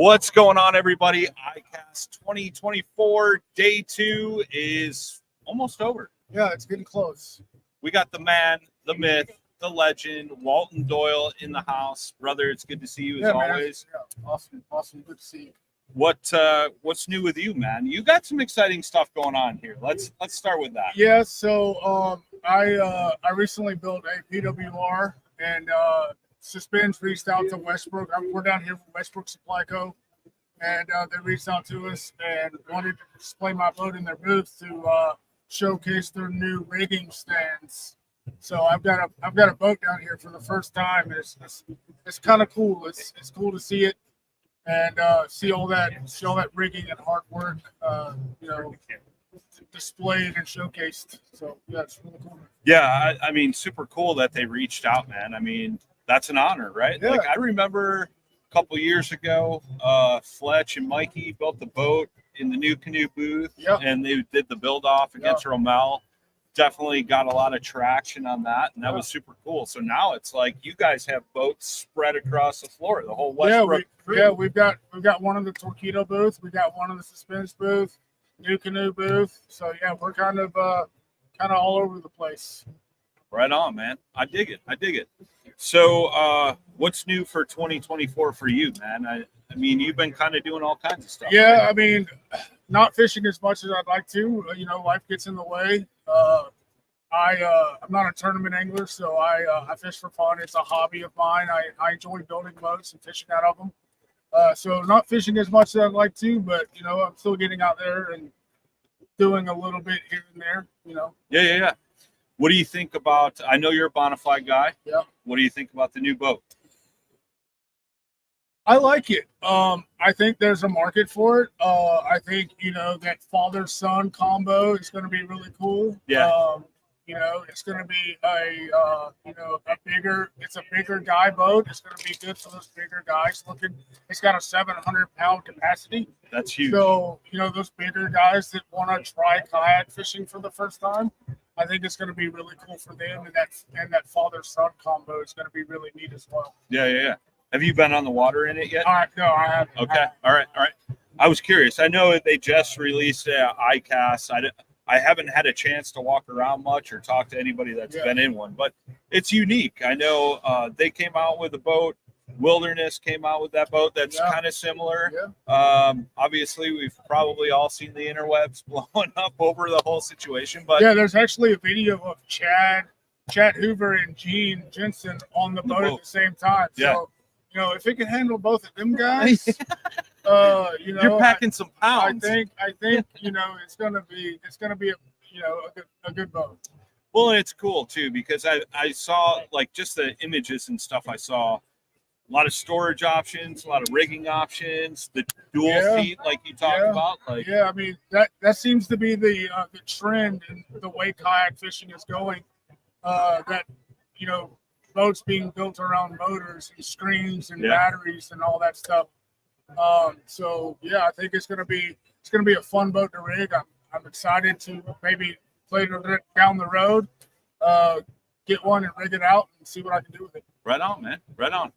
What's going on, everybody? ICast 2024 day 2 is almost over. Yeah, it's getting close. We got the man, the myth, the legend, Walton Doyal in the house. Brother, it's good to see you as always. Yeah, awesome. Good to see you. What's new with you, man? You got some exciting stuff going on here. Let's start with that. Yeah, so I recently built a PWR, and Suspends reached out to Westbrook. We're down here from Westbrook Supply Co. And they reached out to us and wanted to display my boat in their booth to showcase their new rigging stands. So I've got a boat down here for the first time. It's kind of cool. It's cool to see it and see all that rigging and hard work, displayed and showcased. So yeah, it's really cool. Yeah, I mean, super cool that they reached out, man. I mean, that's an honor, right? Yeah. Like I remember a couple years ago, Fletch and Mikey built the boat in the new canoe booth, and they did the build off against Rommel. Definitely got a lot of traction on that, and that was super cool. So now it's like you guys have boats spread across the floor, the whole Westbrook. We've got one in the Torpedo booth, we got one in the Suspense booth, new canoe booth. So yeah, we're kind of all over the place. Right on, man. I dig it. So, what's new for 2024 for you, man? I mean, you've been kind of doing all kinds of stuff. Yeah, right? I mean, not fishing as much as I'd like to. Life gets in the way. I'm not a tournament angler, so I fish for fun. It's a hobby of mine. I enjoy building boats and fishing out of them. So not fishing as much as I'd like to, but I'm still getting out there and doing a little bit here and there. Yeah. What do you think about? I know you're a bona fide guy. Yeah. What do you think about the new boat? I like it. I think there's a market for it. I think that father-son combo is going to be really cool. Yeah. It's going to be a bigger guy boat. It's going to be good for those bigger guys looking. It's got a 700-pound capacity. That's huge. So those bigger guys that want to try kayak fishing for the first time, I think it's going to be really cool for them, and that father-son combo is going to be really neat as well. Yeah. Have you been on the water in it yet? No, I haven't. Okay. All right. I was curious. I know they just released ICast. I haven't had a chance to walk around much or talk to anybody that's been in one, but it's unique. I know they came out with a boat. Wilderness came out with that boat that's kind of similar. Yeah. Obviously, we've probably all seen the interwebs blowing up over the whole situation. But yeah, there's actually a video of Chad Hoover and Gene Jensen on the boat at the same time. So, if it can handle both of them guys, you're packing some pounds. I think it's gonna be a good boat. Well, and it's cool too because I saw like just the images and stuff. I saw a lot of storage options, a lot of rigging options, the dual feet like you talked about. Like I mean that seems to be the trend and the way kayak fishing is going. Boats being built around motors and screens and batteries and all that stuff. So yeah, I think it's gonna be a fun boat to rig. I'm excited to maybe play it down the road, get one and rig it out and see what I can do with it. Right on, man. Right on.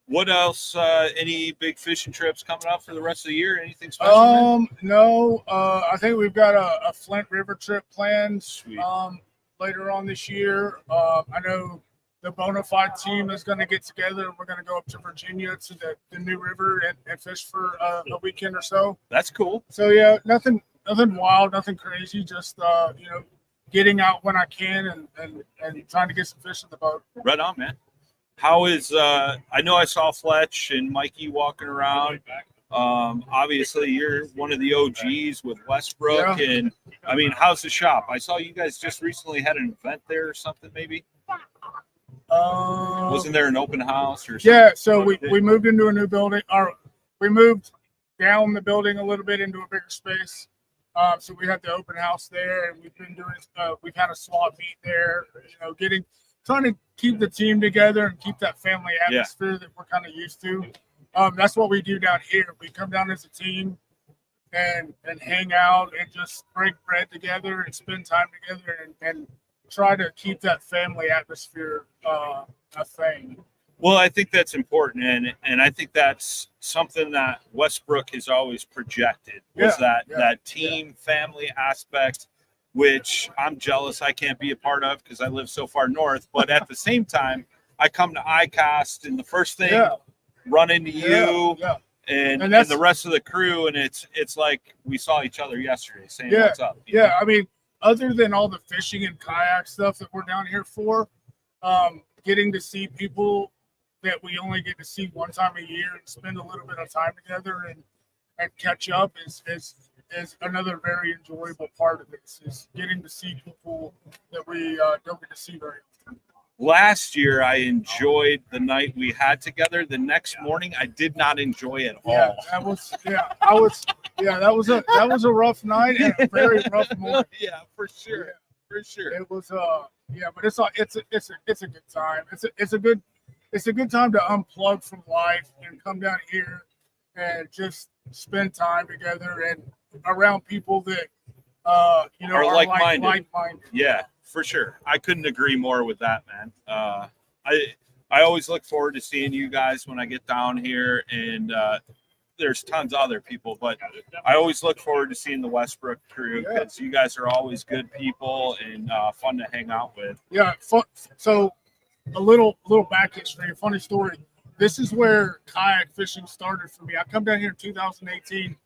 What else? Any big fishing trips coming up for the rest of the year? Anything special? No. I think we've got a Flint River trip planned. Sweet. Later on this year. I know the Bonafide team is going to get together. We're going to go up to Virginia to the New River and fish for a weekend or so. That's cool. So yeah, nothing wild, nothing crazy. Just getting out when I can and trying to get some fish in the boat. Right on, man. How is I know I saw Fletch and Mikey walking around. Obviously you're one of the OGs with Westbrook, and I mean, how's the shop? I saw you guys just recently had an event there or something, maybe. Wasn't there an open house or something? Yeah, so we moved into a new building, or we moved down the building a little bit into a bigger space. So we had the open house there, and we've been doing we've had a swap meet there, trying to keep the team together and keep that family atmosphere that we're kind of used to. That's what we do down here. We come down as a team and hang out and just break bread together and spend time together and try to keep that family atmosphere a thing. Well, I think that's important, and I think that's something that Westbrook has always projected was that team family aspect, which I'm jealous I can't be a part of because I live so far north. But at the same time, I come to ICast, and the first thing run into you and the rest of the crew, and it's like we saw each other yesterday saying what's up. Yeah, I mean, other than all the fishing and kayak stuff that we're down here for, getting to see people that we only get to see one time a year and spend a little bit of time together and catch up is another very enjoyable part of this, is getting to see people that we don't get to see very often. Last year, I enjoyed the night we had together. The next morning, I did not enjoy it all. That was a rough night and a very rough morning. Yeah, for sure. Yeah. For sure. It was but it's a good time. It's a good time to unplug from life and come down here and just spend time together and around people that are like-minded. Yeah, for sure. I couldn't agree more with that, man. I always look forward to seeing you guys when I get down here, and there's tons of other people, but I always look forward to seeing the Westbrook crew because you guys are always good people and fun to hang out with. Yeah, so a little back history, a funny story. This is where kayak fishing started for me. I come down here in 2018,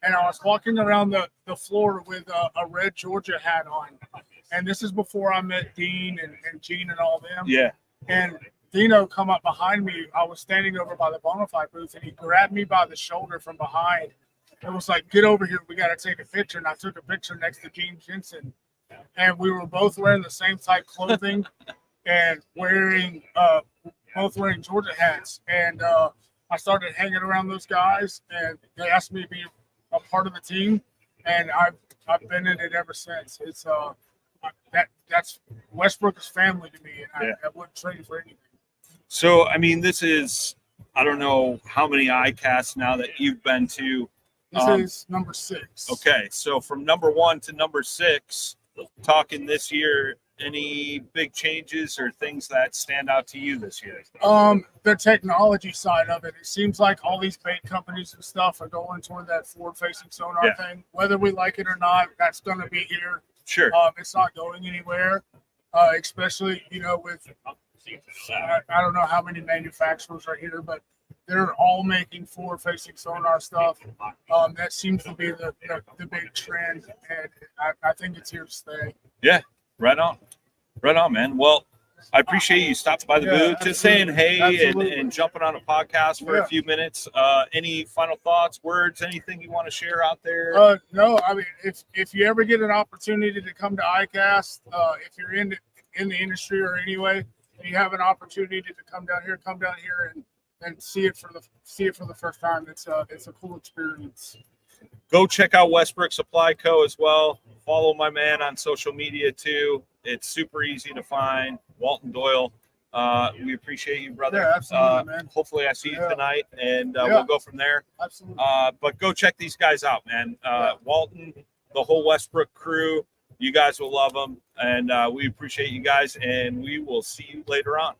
and I was walking around the floor with a red Georgia hat on. And this is before I met Dean and Gene and all them. Yeah. And Dino come up behind me. I was standing over by the Bonafide booth, and he grabbed me by the shoulder from behind and was like, "Get over here. We got to take a picture." And I took a picture next to Gene Jensen. And we were both wearing the same type clothing and both wearing Georgia hats. And I started hanging around those guys, and they asked me to be a part of the team. And I've been in it ever since. It's that's Westbrook's family to me, and I wouldn't trade it for anything. So, I mean, this is, I don't know how many ICasts now that you've been to. This is number 6. Okay, so from number 1 to number 6, talking this year, any big changes or things that stand out to you this year? The technology side of it. It seems like all these bait companies and stuff are going toward that forward-facing sonar thing. Whether we like it or not, that's going to be here. Sure. It's not going anywhere, especially, with I don't know how many manufacturers are here, but they're all making forward-facing sonar stuff. That seems to be the big trend, and I think it's here to stay. Yeah, right on, man. Well, I appreciate you stopping by the booth, just saying hey and jumping on a podcast for a few minutes. Any final thoughts, words, anything you want to share out there? No, I mean, if you ever get an opportunity to come to ICast, if you're in the industry or anyway, and you have an opportunity to come down here and see it for the first time. It's a cool experience. Go check out Westbrook Supply Co. as well. Follow my man on social media too. It's super easy to find. Walton Doyal. We appreciate you, brother. Yeah, absolutely, man. Hopefully I see you tonight, and we'll go from there. Absolutely. But go check these guys out, man. Walton, the whole Westbrook crew. You guys will love them, and we appreciate you guys, and we will see you later on.